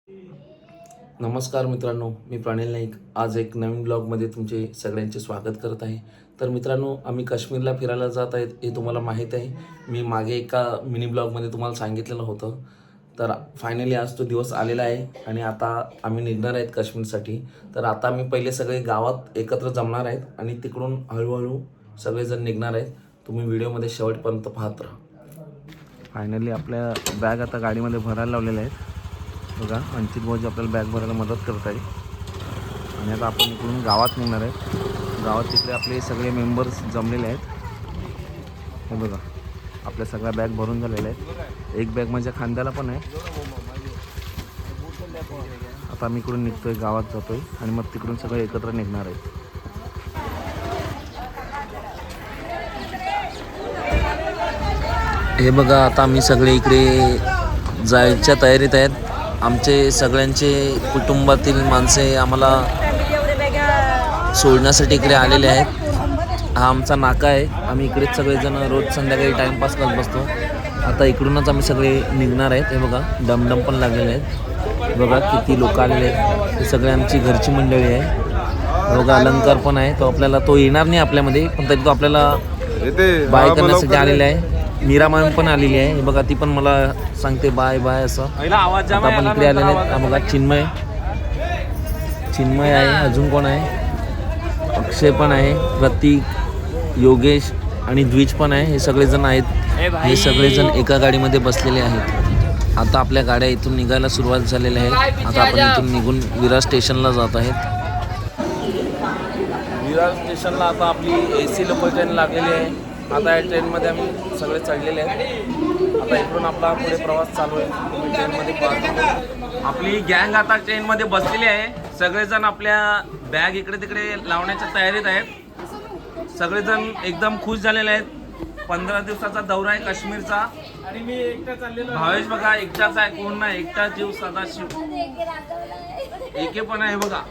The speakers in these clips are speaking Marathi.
नमस्कार मित्रांनो, मी प्राणिल नाईक आज एक नवीन ब्लॉगमध्ये तुमचे सगळ्यांचे स्वागत करत आहे. तर मित्रांनो, आम्ही काश्मीरला फिरायला जात आहेत हे तुम्हाला माहीत आहे. मी मागे एका मिनी ब्लॉगमध्ये तुम्हाला सांगितलेलं होतं. तर फायनली आज तो दिवस आलेला आहे आणि आता आम्ही निघणार आहेत काश्मीरसाठी. तर आता आम्ही पहिले सगळे गावात एकत्र जमणार आहेत आणि तिकडून हळूहळू सगळेजण निघणार आहेत. तुम्ही व्हिडिओमध्ये शेवटपर्यंत पाहत राहा. फायनली आपल्या बॅग आता गाडीमध्ये भरायला लावलेल्या आहेत. बघा, अंकित भाऊजी आपल्याला बॅग भरायला मदत करत आहे आणि आता आपण इकडून गावात निघणार आहे. गावात तिकडे आपले सगळे मेंबर्स जमलेले आहेत. हे बघा, आपल्या सगळ्या बॅग भरून झालेल्या आहेत. एक बॅग माझ्या खांद्याला पण आहे. आता आम्ही इकडून निघतोय, गावात जातोय आणि मग तिकडून सगळे एकत्र निघणार आहे. हे बघा, आता आम्ही सगळे इकडे जायच्या तयारीत आहेत. आमचे सगळ्यांचे कुटुंबातील माणसे आम्हाला सोडण्यासाठी इकडे आलेले आहेत. हा आमचा नाका आहे. आम्ही इकडेच सगळेजण रोज संध्याकाळी टाईमपास करत बसतो. आता इकडूनच आम्ही सगळे निघणार आहेत. हे बघा, डमडम पण लागलेले आहेत. बघा किती लोक आलेले आहेत. हे सगळे आमची घरची मंडळी आहे. बघा, अलंकार पण आहे. तो आपल्याला तो येणार नाही आपल्यामध्ये, पण तरी तो आपल्याला बाय करण्यासाठी आलेला आहे. मीरा मॅम पण आलेली आहे. बघा, ती पण मला सांगते बाय बाय असं. आता आपण इकडे आलेले आहेत. बघा, चिन्मय आहे. अजून कोण आहे? अक्षय पण आहे, प्रतीक, योगेश आणि द्विज पण आहे. हे सगळेजण आहेत. हे सगळेजण एका गाडीमध्ये बसलेले आहेत. आता आपल्या गाड्या इथून निघायला सुरुवात झालेल्या आहे. आता आपण इथून निघून विरार स्टेशनला जात आहेत. विरार स्टेशनला आता आपली AC लोकल ट्रेन लागलेली आहे. आता या ट्रेनमध्ये आम्ही सगळे चढलेले आहेत. आता इकडून आपला पुढे प्रवास चालू आहे. तुम्ही ट्रेनमध्ये पाहतो. आपली गँग आता ट्रेनमध्ये बसलेली आहे. सगळेजण आपल्या बॅग इकडे तिकडे लावण्याच्या तयारीत आहेत. सगळेजण एकदम खुश झालेले आहेत. 15 दिवसाचा दौरा आहे काश्मीरचा. आणि मी एकटा चाललेलो. भावेश बघा एकटाच आहे, कोण नाही. एकटा जीव सदाशिव. एके पण आहे बघा.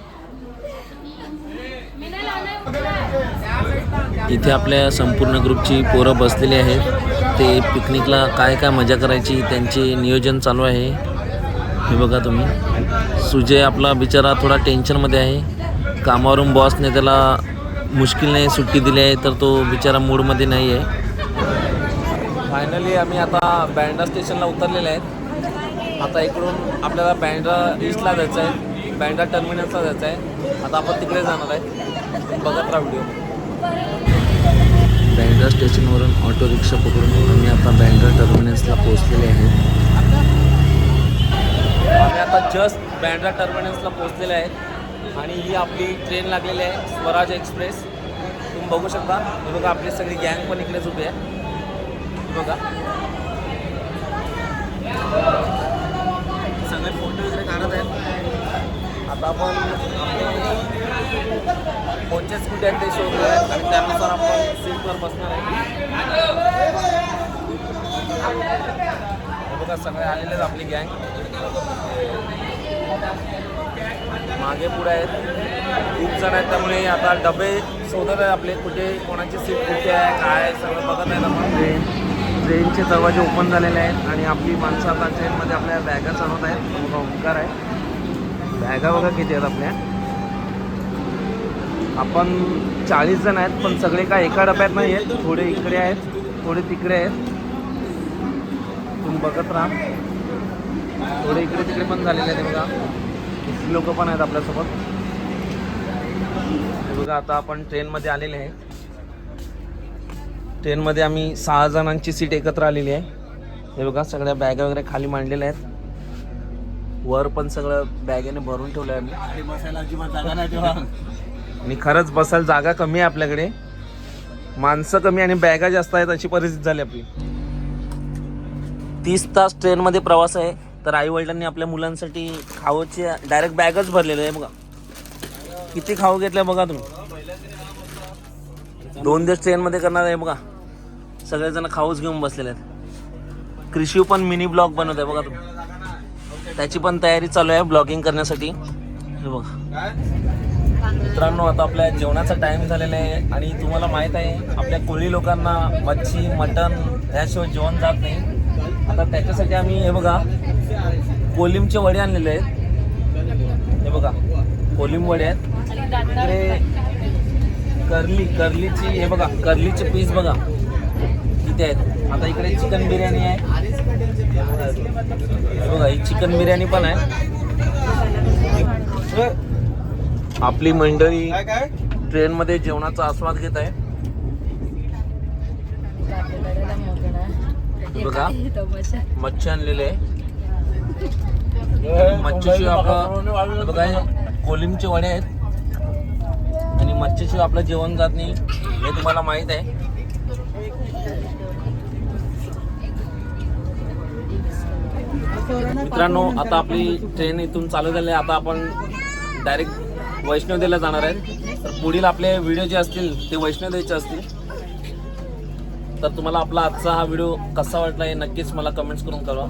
इथे आपल्या संपूर्ण ग्रुपची पोरं बसलेली आहेत. ते पिकनिकला काय काय मजा करायची त्यांचे नियोजन चालू आहे. हे बघा तुम्ही. सुजय आपला बिचारा थोडा टेन्शनमध्ये आहे. कामावरून बॉसने त्याला मुश्किलने सुट्टी दिली आहे, तर तो बिचारा मूडमध्ये नाही आहे. फायनली आम्ही आता बँड्रा स्टेशनला उतरलेले आहेत. आता इकडून आपल्याला बँड्रा ईस्टला जायचं आहे. बँड्रा टर्मिनसला जायचं आहे. आता आपण तिकडे जाणार आहे. बघत राहा व्हिडिओ. बँड्रा स्टेशनवरून ऑटो रिक्षा पकडून आम्ही आता बँड्रा टर्मिनसला पोहोचलेले आहेत. आम्ही आता जस्ट बँड्रा टर्मिनसला पोहोचलेले आहेत आणि ही आपली ट्रेन लागलेली आहे, स्वराज एक्सप्रेस. तुम्ही बघू शकता. हे बघा, आपली सगळी गँग पण इकडेच उभी आहे. बघा, सगळे फोटो वगैरे काढत आहेत. आता आपण कोणतेच कुठे आहेत ते शोधले आहेत आणि त्यानुसार आपण सीटवर बसणार आहे. बघा, सगळे आलेले आहेत आपली गँग. मागे पुढे आहेत, खूप जण आहेत. त्यामुळे आता डबे शोधत आहेत आपले, कुठे कोणाची सीट कुठे आहे, काय सगळं बघत आहेत आपण. ट्रेनचे दरवाजे ओपन झालेले आहेत आणि आपली माणसं आता ट्रेनमध्ये आपल्या बॅगा चालवत आहेत. बघा, ओंकार आहे. बॅगा बघा किती आहेत आपल्या. आपण 40 जण आहेत, पण सगळे काय एका डब्यात नाही आहेत. थोडे इकडे आहेत, थोडे तिकडे आहेत. तुम्ही बघत राहा. थोडे इकडे तिकडे पण झालेले आहेत. बघा, किती लोक पण आहेत आपल्यासोबत. बघा, आता आपण ट्रेनमध्ये आलेले आहे. ट्रेनमध्ये आम्ही 6 जणांची सीट एकत्र आलेली आहे. हे बघा, सगळ्या बॅगा वगैरे खाली मांडलेल्या आहेत. वर पण सगळं बॅगेने भरून ठेवलं आहे आम्ही. बसायला अजिबात जागा नाही तेव्हा. आणि खरंच बसायला जागा कमी आहे आपल्याकडे. माणसं कमी आणि बॅगा जास्त आहेत, अशी परिस्थिती झाली आपली. 30 तास ट्रेनमध्ये प्रवास आहे. तर आई वडिलांनी आपल्या मुलांसाठी खाऊचे डायरेक्ट बॅगच भरलेलं आहे. बघा किती खाऊ घेतलं बघा तुम्ही. 2 दिवस ट्रेनमध्ये करणार आहे. बघा, सगळेजण खाऊच घेऊन बसलेले आहेत. कृषी पण मिनी ब्लॉग बनवत आहे बघा तुम्ही. त्याची पण तयारी चालू आहे ब्लॉगिंग करण्यासाठी. हे बघा मित्रांनो, आता आपल्या जेवणाचा टाईम झालेला आहे आणि तुम्हाला माहीत आहे आपल्या कोळी लोकांना मच्छी मटण याशिवाय जेवण जात नाही. आता त्याच्यासाठी आम्ही हे बघा कोलिमचे वडे आणलेले आहेत. हे बघा कोलिंब वडे आहेत. इकडे कर्लीची हे बघा कर्लीचे पीस बघा किती आहेत. आता इकडे चिकन बिर्याणी आहे. हे बघा ही चिकन बिर्याणी पण आहे. आपली मंडळी ट्रेनमध्ये जेवणाचा आस्वाद घेत आहे. बघा मच्छी आणलेले आहे. मच्छीशिवाय आपलं बघा कोलिंबचे वडे आहेत आणि मच्छीशिवाय आपलं जेवण जात नाही हे तुम्हाला माहित आहे. मित्रांनो आता आपली ट्रेन इथून चालू झाली आहे. आता आपण डायरेक्ट वैष्णोदेवीला जाणार आहेत. तर पुढील आपले व्हिडिओ जे असतील ते वैष्णोदेवीचे असतील. तर तुम्हाला आपला आजचा हा व्हिडिओ कसा वाटला हे नक्कीच मला कमेंट्स करून कळवा.